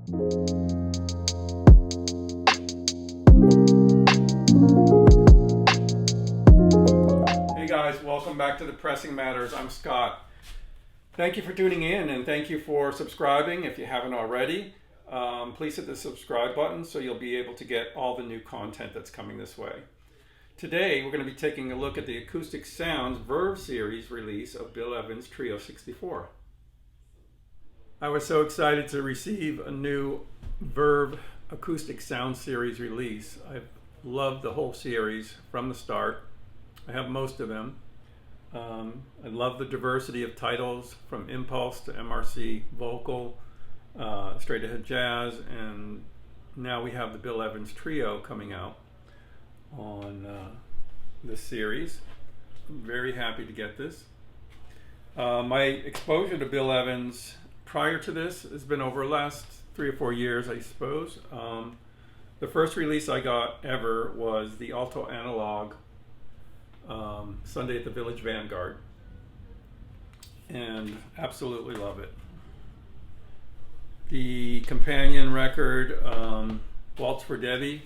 Hey guys, welcome back to the Pressing Matters. I'm Scott. Thank you for tuning in and thank you for subscribing if you haven't already. Please hit the subscribe button so you'll be able to get all the new content that's coming this way. Today we're going to be taking a look at the Acoustic Sounds Verve Series release of Bill Evans' Trio 64. I was so excited to receive a new Verve Acoustic Sounds Series release. I've loved the whole series from the start. I have most of them. I love the diversity of titles from Impulse to MRC Vocal, Straight Ahead Jazz, and now we have the Bill Evans Trio coming out on this series. I'm very happy to get this. My exposure to Bill Evans prior to this has been over the last 3 or 4 years, I suppose. The first release I got ever was the Alto Analog Sunday at the Village Vanguard, and absolutely love it. The companion record, Waltz for Debbie,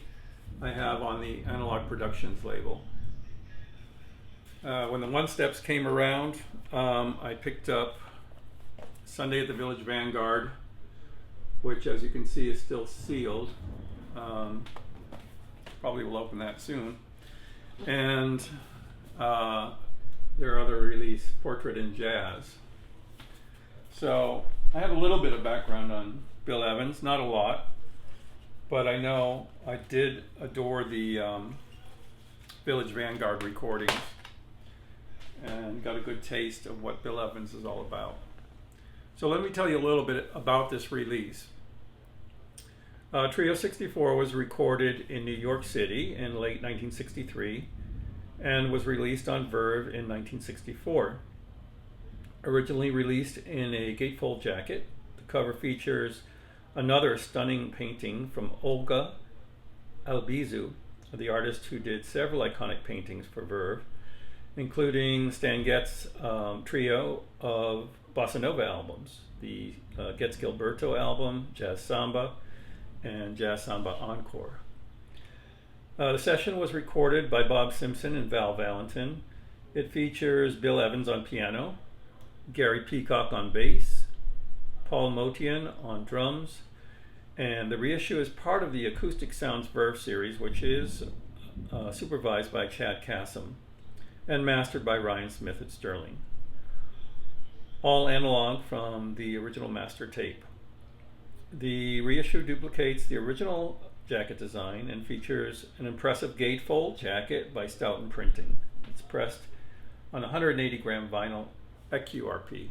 I have on the Analog Productions label. When the One Steps came around, I picked up Sunday at the Village Vanguard, which, as you can see, is still sealed. Probably will open that soon. And their other release, Portrait in Jazz. So I have a little bit of background on Bill Evans, not a lot, but I know I did adore the Village Vanguard recordings and got a good taste of what Bill Evans is all about. So let me tell you a little bit about this release. Trio 64 was recorded in New York City in late 1963 and was released on Verve in 1964. Originally released in a gatefold jacket, the cover features another stunning painting from Olga Albizu, the artist who did several iconic paintings for Verve, including Stan Getz' trio of bossa nova albums, the Getz Gilberto album, Jazz Samba, and Jazz Samba Encore. The session was recorded by Bob Simpson and Val Valentin. It features Bill Evans on piano, Gary Peacock on bass, Paul Motian on drums, and the reissue is part of the Acoustic Sounds Verve series, which is supervised by Chad Kassem and mastered by Ryan Smith at Sterling. All analog from the original master tape. The reissue duplicates the original jacket design and features an impressive gatefold jacket by Stoughton Printing. It's pressed on 180 gram vinyl at QRP.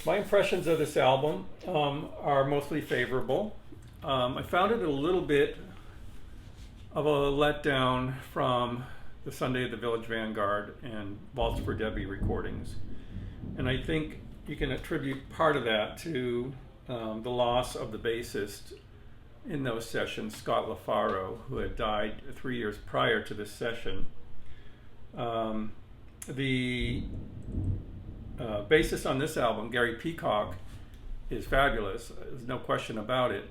My impressions of this album are mostly favorable. I found it a little bit of a letdown from the Sunday at the Village Vanguard and Waltz for Debbie recordings. And I think you can attribute part of that to the loss of the bassist in those sessions, Scott LeFaro, who had died 3 years prior to this session. The bassist on this album, Gary Peacock, is fabulous. There's no question about it.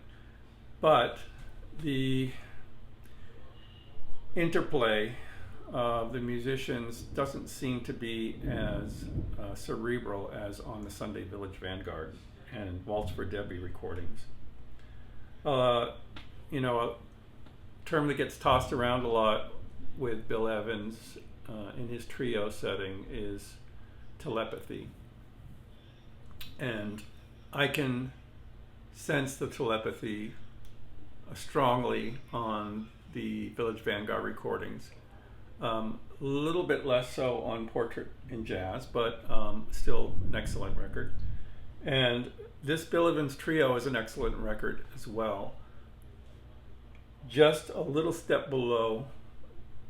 But the interplay of the musicians doesn't seem to be as cerebral as on the Sunday Village Vanguard and Waltz for Debbie recordings. You know, a term that gets tossed around a lot with Bill Evans in his trio setting is telepathy. And I can sense the telepathy strongly on the Village Vanguard recordings. A little bit less so on Portrait in Jazz, but still an excellent record. And this Bill Evans Trio is an excellent record as well. Just a little step below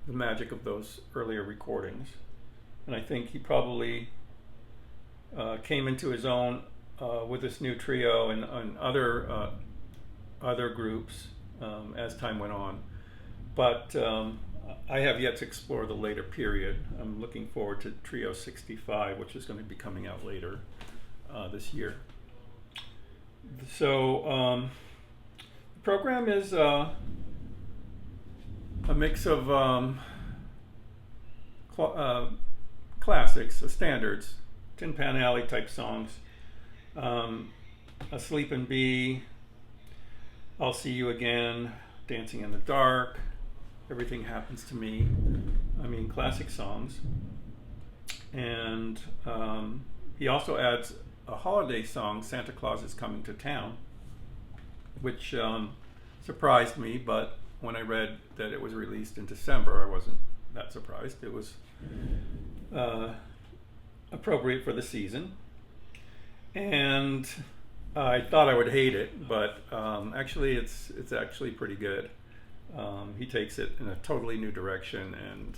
the magic of those earlier recordings. And I think he probably came into his own with this new trio and other groups as time went on. But I have yet to explore the later period. I'm looking forward to Trio 65, which is going to be coming out later this year. So the program is a mix of classics, standards, Tin Pan Alley type songs, Asleep and Be, I'll See You Again, Dancing in the Dark, Everything Happens to Me. I mean, classic songs. And he also adds a holiday song, Santa Claus is Coming to Town, which surprised me, but when I read that it was released in December, I wasn't that surprised. It was appropriate for the season. And I thought I would hate it, but actually it's actually pretty good. He takes it in a totally new direction, and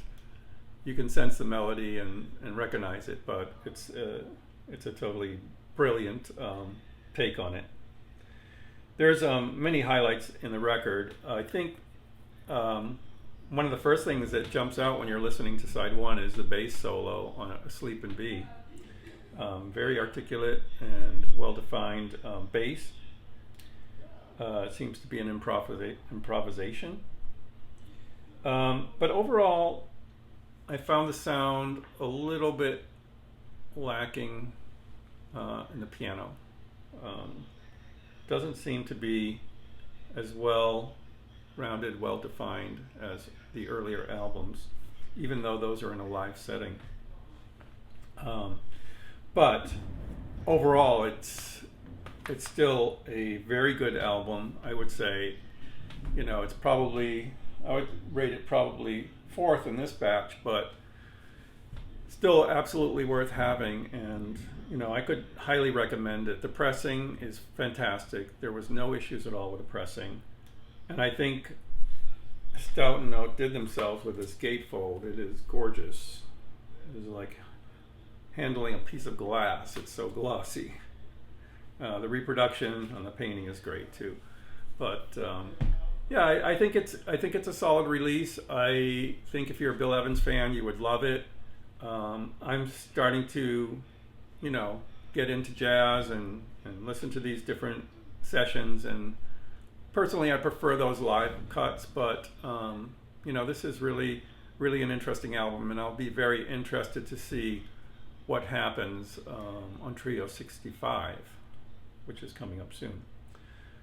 you can sense the melody and recognize it, but it's a totally brilliant take on it. There's many highlights in the record. I think one of the first things that jumps out when you're listening to side one is the bass solo on Asleep and Be. Very articulate and well-defined bass. It seems to be an improvisation. But overall, I found the sound a little bit lacking in the piano. Doesn't seem to be as well-rounded, well-defined as the earlier albums, even though those are in a live setting. But overall, it's still a very good album. I would say, it's probably, I would rate it probably fourth in this batch, but still absolutely worth having. And I could highly recommend it. The pressing is fantastic. There was no issues at all with the pressing, and I think Stout and outdid themselves with this gatefold. It is gorgeous. It is like handling a piece of glass. It's so glossy. The reproduction on the painting is great too. But yeah, I think it's a solid release. I think if you're a Bill Evans fan, you would love it. I'm starting to, get into jazz and listen to these different sessions, and personally I prefer those live cuts, but this is really an interesting album, and I'll be very interested to see what happens on Trio 65, which is coming up soon.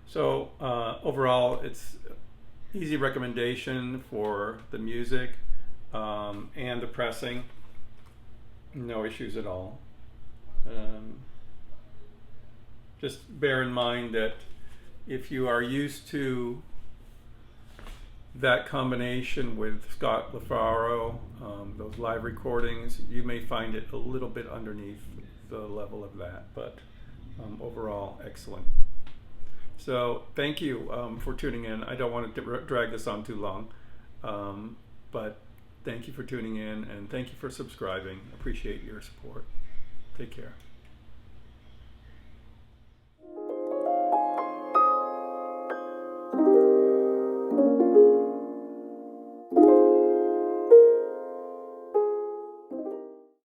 So overall, it's easy recommendation for the music and the pressing. No issues at all. Just bear in mind that if you are used to that combination with Scott LeFaro, those live recordings, you may find it a little bit underneath the level of that, but overall excellent. So thank you for tuning in. I don't want to drag this on too long, but thank you for tuning in, and thank you for subscribing. Appreciate your support. Take care.